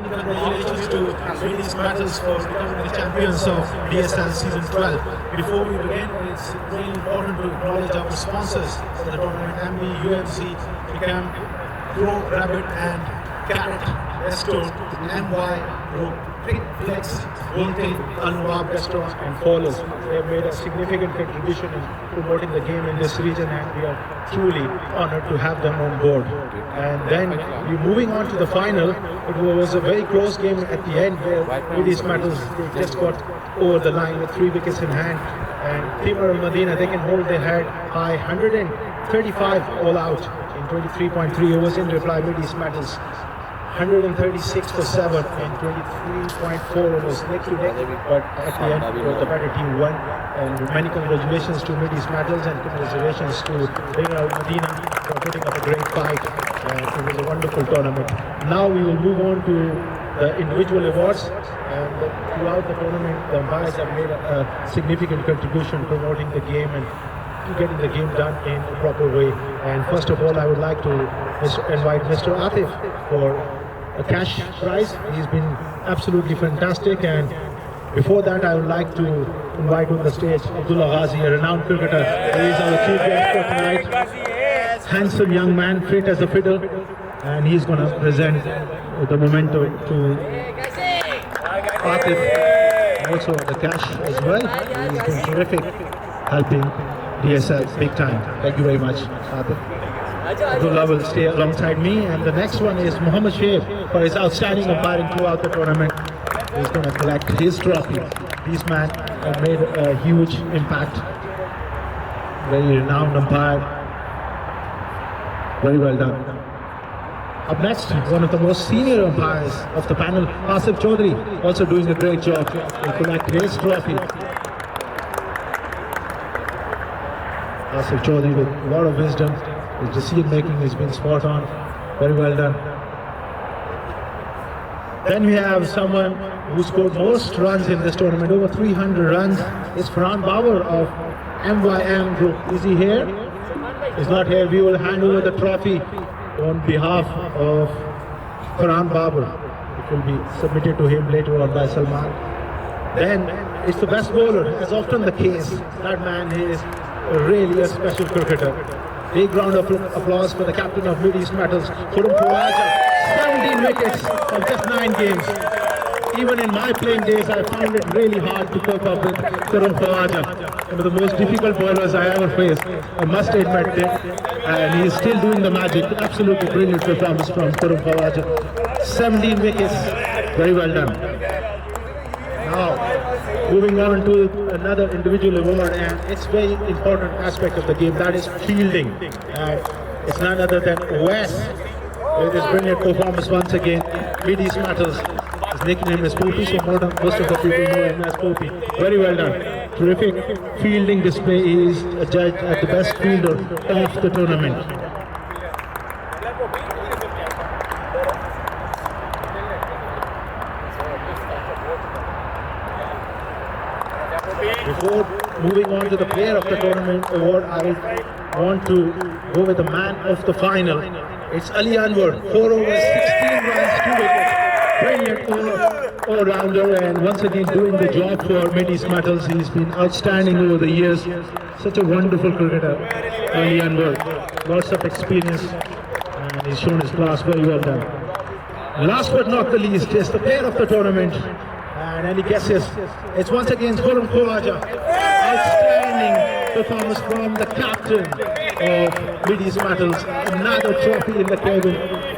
congratulations to ladies battles for becoming the champions of DSL Season 12. Before we begin, it's really important to acknowledge our sponsors for the tournament, MB, UMC, Becam, Pro, Rabbit and Carrot, Restore, MY, Group, Flex, Voltage, Anwab Restaurant and Fallers. They have made a significant contribution in promoting the game in this region, and we are truly honored to have them on board. And then we're moving on to the final. It was a very close game at the end where ladies metals they just got over the line with 3 wickets in hand. And Timur Al Madina, they can hold their head high, 135 all out in 23.3 overs. In reply, ladies metals 136 for 7 and 23.4 overs neck to neck, but at the end the better team won. And many congratulations to Midis Metals and congratulations to Timur Al Madina for putting up a great fight. It was a wonderful tournament. Now we will move on to the individual awards, and throughout the tournament the umpires have made a significant contribution promoting the game and getting the game done in a proper way. And first of all, I would like to invite Mr. Atif for a cash prize. He's been absolutely fantastic. And before that, I would like to invite on the stage Abdullah Ghazi, a renowned cricketer. He is our chief guest for tonight. Handsome young man, fit as a fiddle, and he's going to present the memento to Atif, also the cash as well. He's been terrific helping DSL big time. Thank you very much, Atif. Abdullah will stay alongside me, and the next one is Muhammad Shaib for his outstanding umpiring throughout the tournament. He's going to collect his trophy. This man made a huge impact. Very renowned umpire. Very well done. Up next, one of the most senior umpires of the panel, Asif Chaudhary, also doing a great job. He'll collect his trophy. Asif Chaudhary with a lot of wisdom. His decision making has been spot on. Very well done. Then we have someone who scored most runs in this tournament, over 300 runs. It's Farhan Babar of MYM Group. Is he here? He's not here. We will hand over the trophy on behalf of Farhan Babar. It will be submitted to him later on by Salman. Then it's the best bowler, as often the case. That man is really a special cricketer. Big round of applause for the captain of Midis Metals, Khurram Khawaja. 17 wickets in just 9 games. Even in my playing days, I found it really hard to cope up with Khurram Khawaja. One of the most difficult bowlers I ever faced, I must admit it. And he is still doing the magic. Absolutely brilliant performance from Khurram Khawaja. 17 wickets, very well done. Now, moving on to another individual award, and it's a very important aspect of the game, that is fielding. And it's none other than Wes with his brilliant performance once again. Midis Metals, his nickname is Poopy, so most of the people know him as Poopy. Very well done. Terrific fielding display. He is judged as the best fielder of the tournament. Before moving on to the player of the tournament award, I want to go with the man of the final. It's Ali Anwar, 4 overs, 16 runs, 2 wickets. Brilliant all-rounder, and once again doing the job for Midis Metals. He's been outstanding over the years. Such a wonderful cricketer, Ali Anwar. Lots of experience, and he's shown his class. Very well done. Last but not the least is the player of the tournament. And any guesses? It's once again Khurram Khawaja. Outstanding performance from the captain of Midis Metals. Another trophy in the cabin.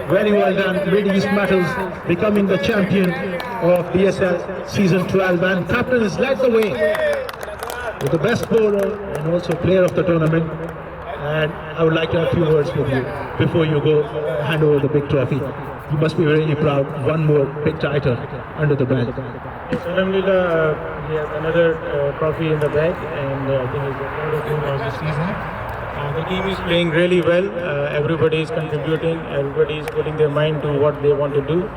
Very well done. Midis Metals becoming the champion of DSL Season 12. And captain has led the way with the best bowler and also player of the tournament. And I would like to have a few words with you before you go hand over the big trophy. You must be really proud. One more big title under the belt. Alhamdulillah, we have another trophy in the bag, and I think it's the third of team of the season. The team is playing really well. Everybody is contributing. Everybody is putting their mind to what they want to do,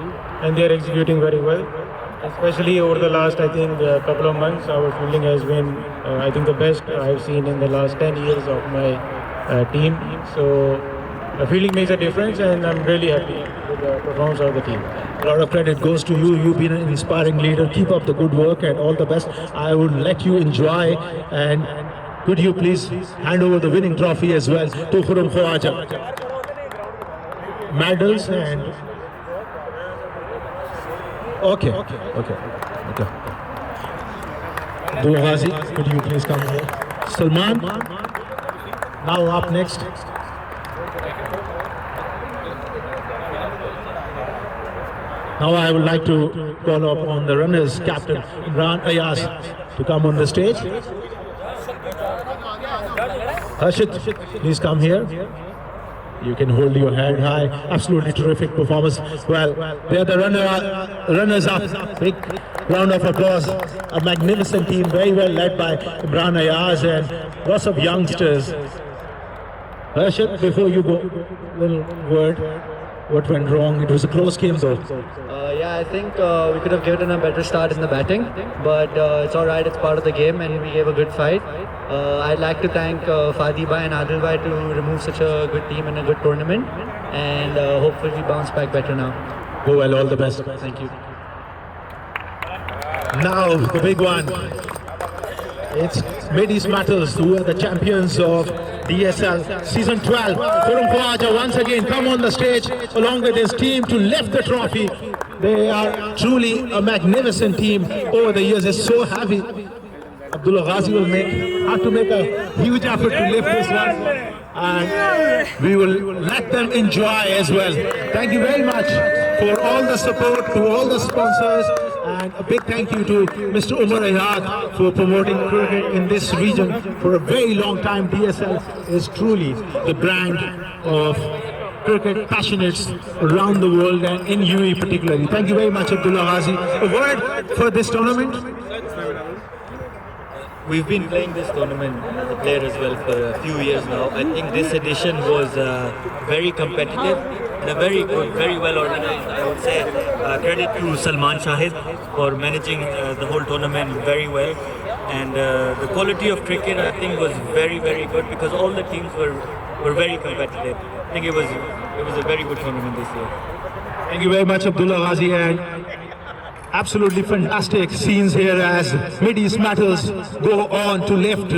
and they are executing very well. Especially over the last, I think, couple of months, our fielding has been, I think, the best I've seen in the last 10 years of my team. So, fielding makes a difference, and I'm really happy with the performance of the team. A lot of credit goes to you. You've been an inspiring leader. Keep up the good work and all the best. I would let you enjoy, and could you please hand over the winning trophy as well to Khurram Khawaja. Medals and okay. Abdul Ghazi, could you please come here? Salman, now up next. Now I would like to call upon the runners, Captain Imran Ayaz, to come on the stage. Harshit, please come here. You can hold your head high. Absolutely terrific performance. Well, they are the runners-up. Big round of applause. A magnificent team, very well led by Imran Ayaz and lots of youngsters. Harshit, before you go, little word. What went wrong? It was a close game though. Yeah, I think we could have given a better start in the batting, but it's all right. It's part of the game, and we gave a good fight. I'd like to thank Fadi Bhai and Adil Bhai to remove such a good team in a good tournament, and hopefully we bounce back better now. Go well, all the best. Thank you. Now the big one. It's Mid-East Metals, who are the champions of DSL Season 12. Khurram Khawaja once again come on the stage along with his team to lift the trophy. They are truly a magnificent team over the years. It's so heavy. Abdullah Ghazi will have to make a huge effort to lift this one. And we will let them enjoy as well. Thank you very much for all the support, to all the sponsors. And a big thank you to Mr. Umar Ayad for promoting cricket in this region for a very long time. DSL is truly the brand of cricket passionates around the world and in UAE particularly. Thank you very much, Abdullah Ghazi. A word for this tournament? We've been playing this tournament as a player as well for a few years now. I think this edition was very competitive and a very good, very well organized. I would say credit to Salman Shahid for managing the whole tournament very well. And the quality of cricket, I think, was very, very good because all the teams were very competitive. I think it was a very good tournament this year. Thank you very much, Abdullah Ghazi, and absolutely fantastic scenes here as Mid-East Metals go on to lift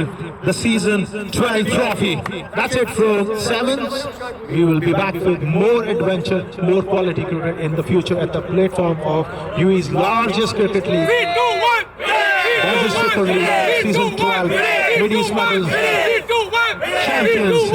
the Season 12 trophy. That's it from Sevens. We will be back with more adventure, more quality cricket in the future at the platform of UAE's largest cricket league. That is Super League Season 12. Mid-East Metals champions.